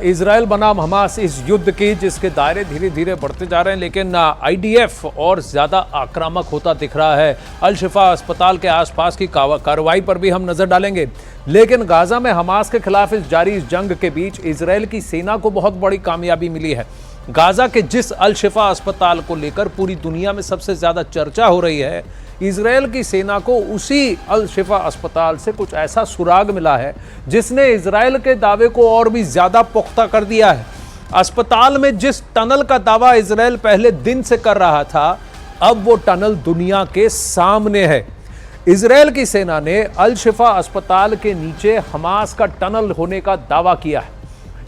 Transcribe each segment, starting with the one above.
Israel बनाम Hamas इस युद्ध की जिसके दायरे धीरे धीरे बढ़ते जा रहे हैं, लेकिन आईडीएफ और ज्यादा आक्रामक होता दिख रहा है। अल शिफा अस्पताल के आसपास की कार्रवाई पर भी हम नजर डालेंगे। लेकिन गाजा में हमास के खिलाफ इस जारी इस जंग के बीच इजराइल की सेना को बहुत बड़ी कामयाबी मिली है। गाजा के जिस अल शिफा अस्पताल को लेकर पूरी दुनिया में सबसे ज्यादा चर्चा हो रही है, इजराइल की सेना को उसी अल शिफा अस्पताल से कुछ ऐसा सुराग मिला है जिसने इजराइल के दावे को और भी ज्यादा पुख्ता कर दिया है। अस्पताल में जिस टनल का दावा इजराइल पहले दिन से कर रहा था, अब वो टनल दुनिया के सामने है। इजराइल की सेना ने अल शिफा अस्पताल के नीचे हमास का टनल होने का दावा किया है।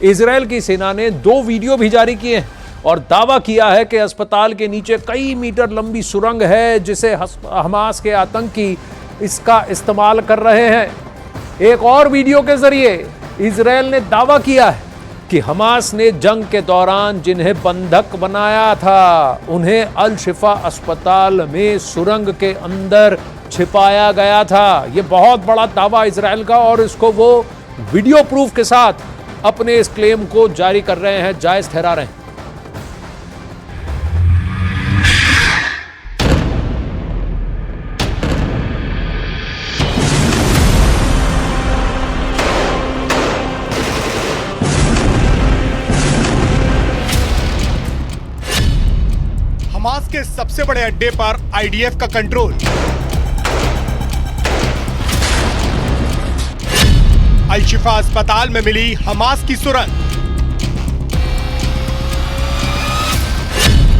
इजराइल की सेना ने 2 वीडियो भी जारी किए हैं और दावा किया है कि अस्पताल के नीचे कई मीटर लंबी सुरंग है जिसे हमास के आतंकी इसका इस्तेमाल कर रहे हैं। एक और वीडियो के जरिए इजराइल ने दावा किया है कि हमास ने जंग के दौरान जिन्हें बंधक बनाया था उन्हें अल शिफा अस्पताल में सुरंग के अंदर छिपाया गया था। यह बहुत बड़ा दावा इजराइल का, और इसको वो वीडियो प्रूफ के साथ अपने इस क्लेम को जारी कर रहे हैं, जायज ठहरा रहे हैं। हमास के सबसे बड़े अड्डे पर आईडीएफ का कंट्रोल। अल शिफा अस्पताल में मिली हमास की सुरंग।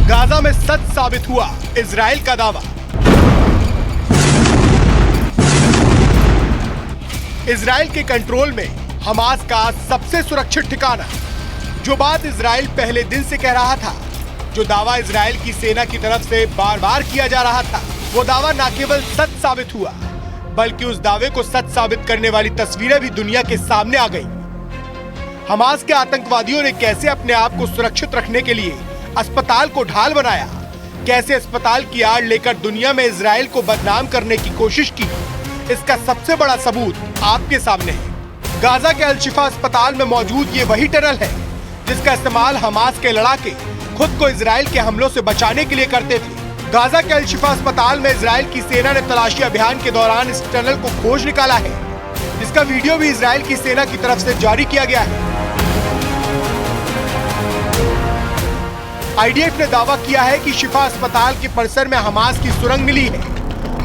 गाजा में सच साबित हुआ इजराइल का दावा। इजराइल के कंट्रोल में हमास का सबसे सुरक्षित ठिकाना। जो बात इजराइल पहले दिन से कह रहा था, जो दावा इजराइल की सेना की तरफ से बार बार किया जा रहा था, वो दावा न केवल सच साबित हुआ बल्कि उस दावे को सच साबित करने वाली तस्वीरें भी दुनिया के सामने आ गई। हमास के आतंकवादियों ने कैसे अपने आप को सुरक्षित रखने के लिए अस्पताल को ढाल बनाया, कैसे अस्पताल की आड़ लेकर दुनिया में इजराइल को बदनाम करने की कोशिश की, इसका सबसे बड़ा सबूत आपके सामने है। गाजा के अल शिफा अस्पताल में मौजूद ये वही टनल है जिसका इस्तेमाल हमास के लड़ाके खुद को इजराइल के हमलों से बचाने के लिए करते थे। गाजा के अल शिफा अस्पताल में इजराइल की सेना ने तलाशी अभियान के दौरान इस टनल को खोज निकाला है, जिसका वीडियो भी इजराइल की सेना की तरफ से जारी किया गया है। आईडीएफ ने दावा किया है कि शिफा अस्पताल के परिसर में हमास की सुरंग मिली है।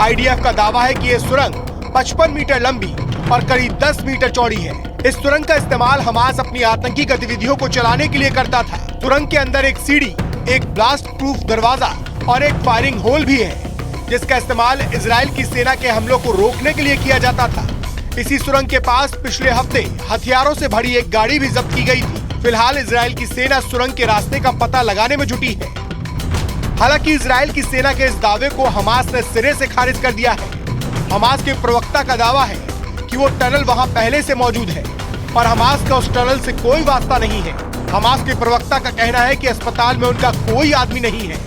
आईडीएफ का दावा है कि यह सुरंग 55 मीटर लंबी और करीब 10 मीटर चौड़ी है। इस सुरंग का इस्तेमाल हमास अपनी आतंकी गतिविधियों को चलाने के लिए करता था। सुरंग के अंदर एक सीढ़ी, एक ब्लास्ट प्रूफ दरवाजा और एक फायरिंग होल भी है, जिसका इस्तेमाल इजराइल की सेना के हमलों को रोकने के लिए किया जाता था। इसी सुरंग के पास पिछले हफ्ते हथियारों से भरी एक गाड़ी भी जब्त की गई थी। फिलहाल इजराइल की सेना सुरंग के रास्ते का पता लगाने में जुटी है। हालांकि इजराइल की सेना के इस दावे को हमास ने सिरे से खारिज कर दिया है। हमास के प्रवक्ता का दावा है कि वो टनल वहां पहले से मौजूद है और हमास का उस टनल से कोई वास्ता नहीं है। हमास के प्रवक्ता का कहना है कि अस्पताल में उनका कोई आदमी नहीं है।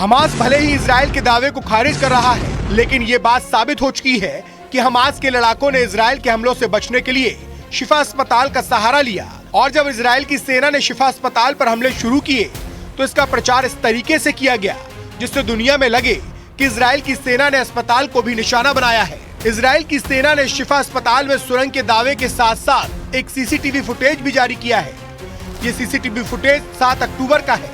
हमास भले ही इजराइल के दावे को खारिज कर रहा है, लेकिन ये बात साबित हो चुकी है कि हमास के लड़ाकों ने इजराइल के हमलों से बचने के लिए शिफा अस्पताल का सहारा लिया। और जब इजराइल की सेना ने शिफा अस्पताल पर हमले शुरू किए तो इसका प्रचार इस तरीके से किया गया जिससे दुनिया में लगे कि इजराइल की सेना ने अस्पताल को भी निशाना बनाया है। इजराइल की सेना ने शिफा अस्पताल में सुरंग के दावे के साथ साथ एक सीसीटीवी फुटेज भी जारी किया है। ये सीसीटीवी फुटेज 7 अक्टूबर का है,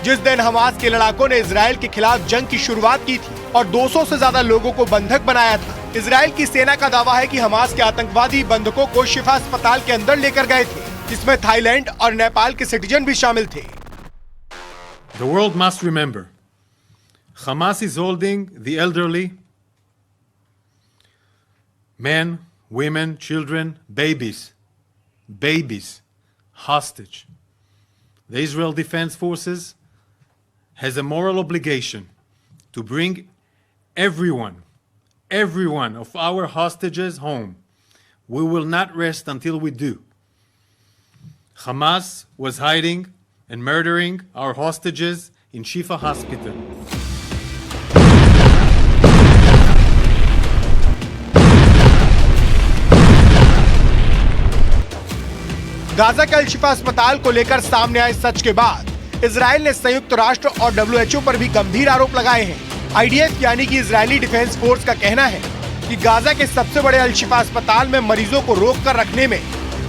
जिस दिन हमास के लड़ाकों ने इजराइल के खिलाफ जंग की शुरुआत की थी और 200 से ज्यादा लोगों को बंधक बनाया था। इजराइल की सेना का दावा है कि हमास के आतंकवादी बंधकों को शिफा अस्पताल के अंदर लेकर गए थे, जिसमें थाईलैंड और नेपाल के सिटीजन भी शामिल थे। The world must remember, Hamas is holding the elderly, men, women, children, babies, hostage. The Israel Defense Forces has a moral obligation to bring every one of our hostages home we will not rest until we do. Hamas was hiding and murdering our hostages in Shifa Hospital. Gaza के अल-शिफा अस्पताल को लेकर सामने आए सच के बाद Israel ने संयुक्त राष्ट्र और WHO पर भी गंभीर आरोप लगाए हैं। IDF यानी कि इजरायली डिफेंस फोर्स का कहना है कि गाजा के सबसे बड़े अल-शिफा अस्पताल में मरीजों को रोककर रखने में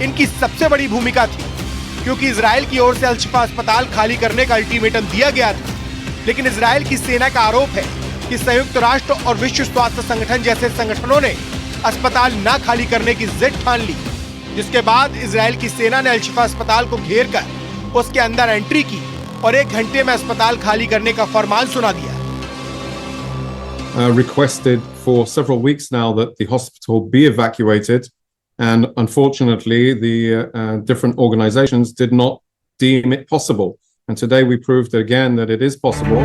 इनकी सबसे बड़ी भूमिका थी, क्योंकि इजराइल की ओर से अल-शिफा अस्पताल खाली करने का अल्टीमेटम दिया गया था। लेकिन इजराइल की सेना का आरोप है कि संयुक्त राष्ट्र और विश्व स्वास्थ्य संगठन जैसे संगठनों ने अस्पताल न खाली करने की जिद ठान ली, जिसके बाद इजराइल की सेना ने अल-शिफा अस्पताल को घेर कर उसके अंदर एंट्री की और 1 घंटे में अस्पताल खाली करने का फरमान सुना दिया। Requested for several weeks now that the hospital be evacuated, and unfortunately the different organizations did not deem it possible, and today we proved again that it is possible.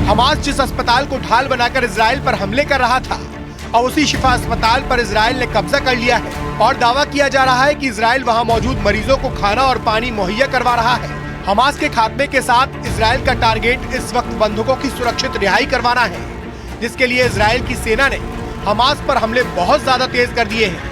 Hamas जिस अस्पताल को ढाल बनाकर इजराइल पर हमले कर रहा था, और उसी शिफा अस्पताल पर इजराइल ने कब्जा कर लिया है और दावा किया जा रहा है कि इजराइल वहां मौजूद मरीजों को खाना और पानी मुहैया करवा रहा है। हमास के खात्मे के साथ इजराइल का टारगेट इस वक्त बंधकों की सुरक्षित रिहाई करवाना है, जिसके लिए इजराइल की सेना ने हमास पर हमले बहुत ज्यादा तेज कर दिए हैं।